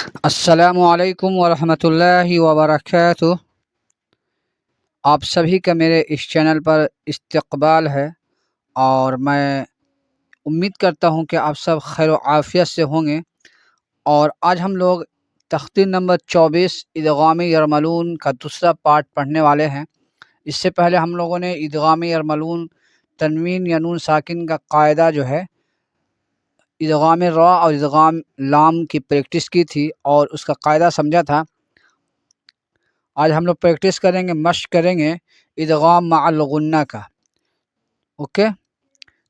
السلام علیکم ورحمۃ اللہ وبرکاتہ۔ آپ سبھی کا میرے اس چینل پر استقبال ہے، اور میں امید کرتا ہوں کہ آپ سب خیر و عافیت سے ہوں گے۔ اور آج ہم لوگ تختی نمبر 24 ادغام یرملون کا دوسرا پارٹ پڑھنے والے ہیں۔ اس سے پہلے ہم لوگوں نے ادغام یرملون تنوین یا نون ساکن کا قاعدہ جو ہے ادغام را اور ادغام لام کی پریکٹس کی تھی اور اس کا قاعدہ سمجھا تھا۔ آج ہم لوگ پریکٹس کریں گے، مشق کریں گے ادغام مع الغنہ کا۔ اوکے،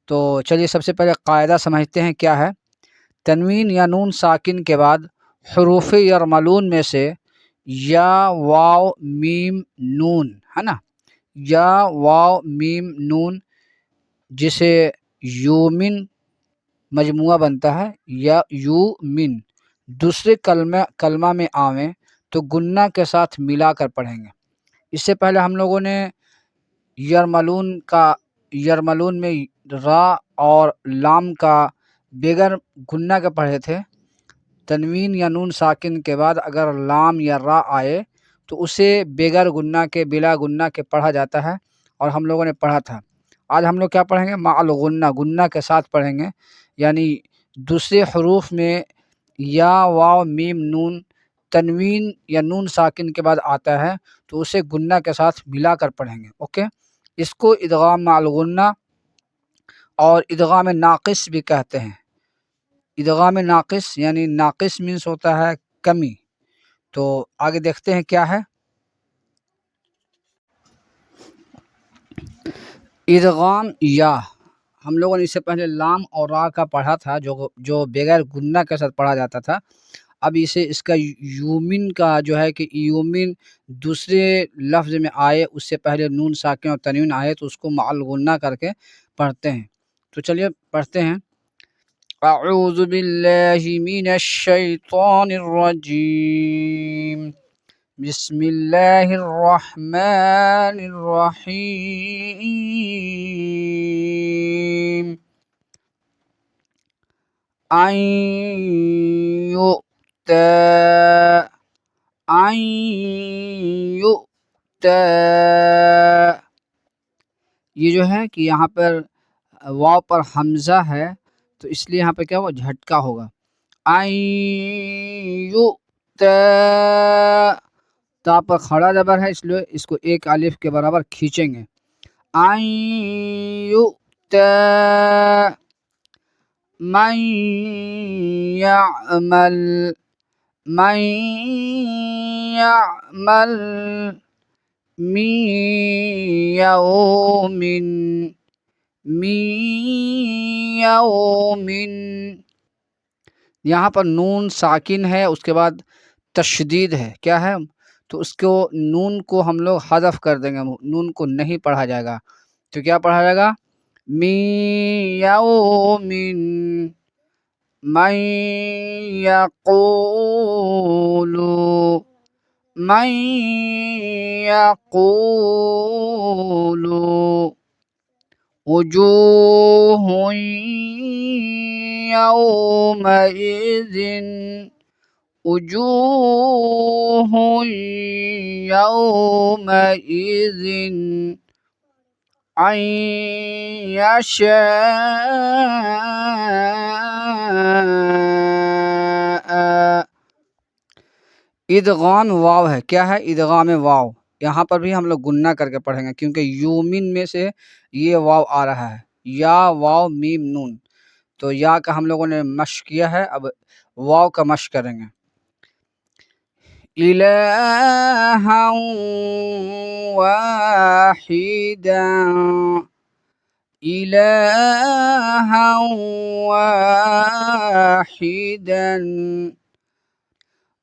تو چلیے سب سے پہلے قاعدہ سمجھتے ہیں کیا ہے۔ تنوین یا نون ساکن کے بعد حروف یرملون میں سے یا واو میم نون ہے نا، یا واو میم نون جسے یومن مجموعہ بنتا ہے، یا یومن دوسرے کلمہ میں آویں تو گنہ کے ساتھ ملا کر پڑھیں گے۔ اس سے پہلے ہم لوگوں نے یرملون میں را اور لام کا بغیر گنہ کے پڑھے تھے۔ تنوین یا نون ساکن کے بعد اگر لام یا را آئے تو اسے بغیر گنہ کے، بلا گنہ کے پڑھا جاتا ہے، اور ہم لوگوں نے پڑھا تھا۔ آج ہم لوگ کیا پڑھیں گے؟ مع الغنہ، گنہ کے ساتھ پڑھیں گے، یعنی دوسرے حروف میں یا واو میم نون تنوین یا نون ساکن کے بعد آتا ہے تو اسے گنہ کے ساتھ ملا کر پڑھیں گے۔ اوکے، اس کو ادغام مع الغنہ اور ادغام ناقص بھی کہتے ہیں۔ ادغام ناقص یعنی ناقص مینس ہوتا ہے کمی۔ تو آگے دیکھتے ہیں کیا ہے۔ ادغام یا، ہم لوگوں نے اس سے پہلے لام اور را کا پڑھا تھا جو بغیر گنہ کے ساتھ پڑھا جاتا تھا۔ اب اس کا یومن کا جو ہے کہ یومن دوسرے لفظ میں آئے، اس سے پہلے نون ساکن اور تنوین آئے تو اس کو مع الغنہ کر کے پڑھتے ہیں۔ تو چلیے پڑھتے ہیں۔ اعوذ باللہ من الشیطان الرجیم، بسم اللہ الرحمن الرحیم۔ یہ جو ہے کہ یہاں پر واو پر حمزہ ہے تو اس لیے یہاں پہ کیا ہوگا؟ جھٹکا ہوگا۔ تا پر کھڑا زبر ہے، اس لیے اس کو ایک الف کے برابر کھینچیں گے۔ من یعمل من یوم یہاں پر نون ساکن ہے، اس کے بعد تشدید ہے، کیا ہے؟ تو اس کو نون کو ہم لوگ حذف کر دیں گے، نون کو نہیں پڑھا جائے گا۔ تو کیا پڑھا جائے گا؟ من یوم من یقول وجوہ یومئذ ان یشاء۔ ادغام واو ہے، کیا ہے؟ ادغام واو۔ یہاں پر بھی ہم لوگ گنہ کر کے پڑھیں گے کیونکہ یومن میں سے یہ واو آ رہا ہے، یا واو میم نون۔ تو یا کا ہم لوگوں نے مشق کیا ہے، اب واو کا مشق کریں گے۔ الہا واحدا الہا واحدا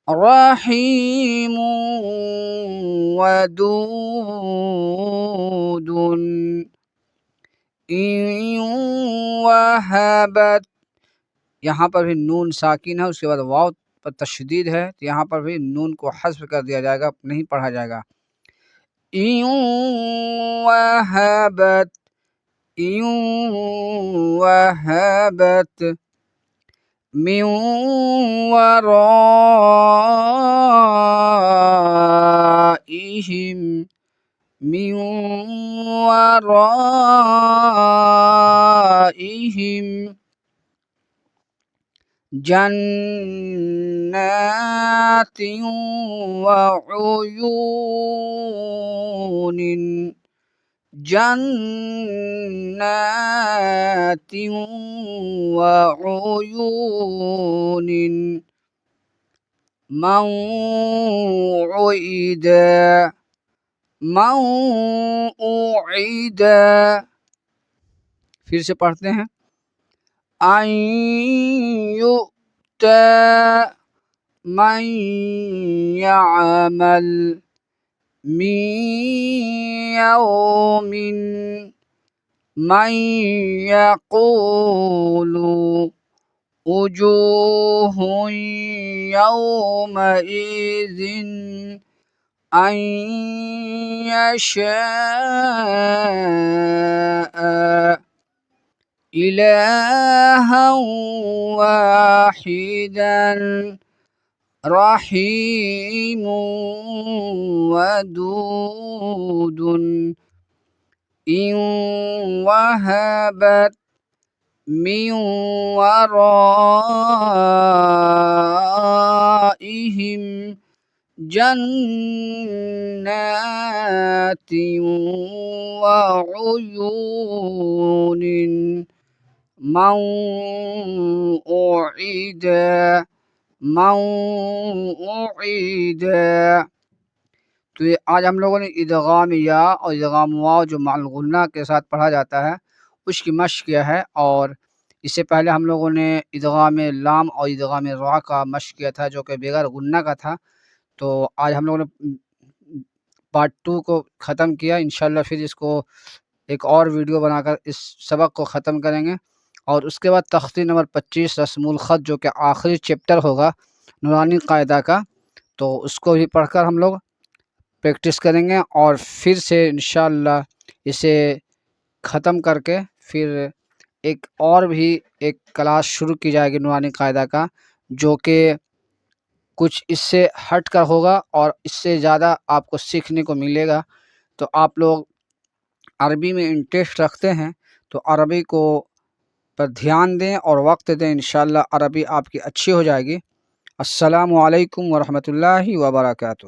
رحیم ودود ان وہبت، یہاں پر بھی نون ساکن ہے، اس کے بعد واو پر تشدید ہے، تو یہاں پر بھی نون کو حذف کر دیا جائے گا، نہیں پڑھا جائے گا۔ ان وہبت من وراء ورائهم جنات وعيون جنات وعيون موعدا پھر سے پڑھتے ہیں ان یؤتی من یعمل من یوم من یقول وجوہ یومئذ ان یشاء إلها واحدا رحيم ودود إن وهبت من ورائهم جنات وعيون موعدا تو یہ آج ہم لوگوں نے ادغام یا اور ادغام واو جو مع الغنہ کے ساتھ پڑھا جاتا ہے اس کی مشق کیا ہے، اور اس سے پہلے ہم لوگوں نے ادغام لام اور ادغام را کا مشق کیا تھا جو کہ بغیر غنہ کا تھا۔ تو آج ہم لوگوں نے پارٹ 2 کو ختم کیا، انشاءاللہ پھر اس کو ایک اور ویڈیو بنا کر اس سبق کو ختم کریں گے، اور اس کے بعد تختی نمبر 25 رسم الخط جو کہ آخری چیپٹر ہوگا نورانی قاعدہ کا، تو اس کو بھی پڑھ کر ہم لوگ پریکٹس کریں گے، اور پھر سے انشاءاللہ اسے ختم کر کے پھر ایک اور بھی ایک کلاس شروع کی جائے گی نورانی قاعدہ کا، جو کہ کچھ اس سے ہٹ کر ہوگا اور اس سے زیادہ آپ کو سیکھنے کو ملے گا۔ تو آپ لوگ عربی میں انٹرسٹ رکھتے ہیں تو عربی کو پر دھیان دیں اور وقت دیں، انشاءاللہ عربی آپ کی اچھی ہو جائے گی۔ السلام علیکم ورحمۃ اللہ وبرکاتہ۔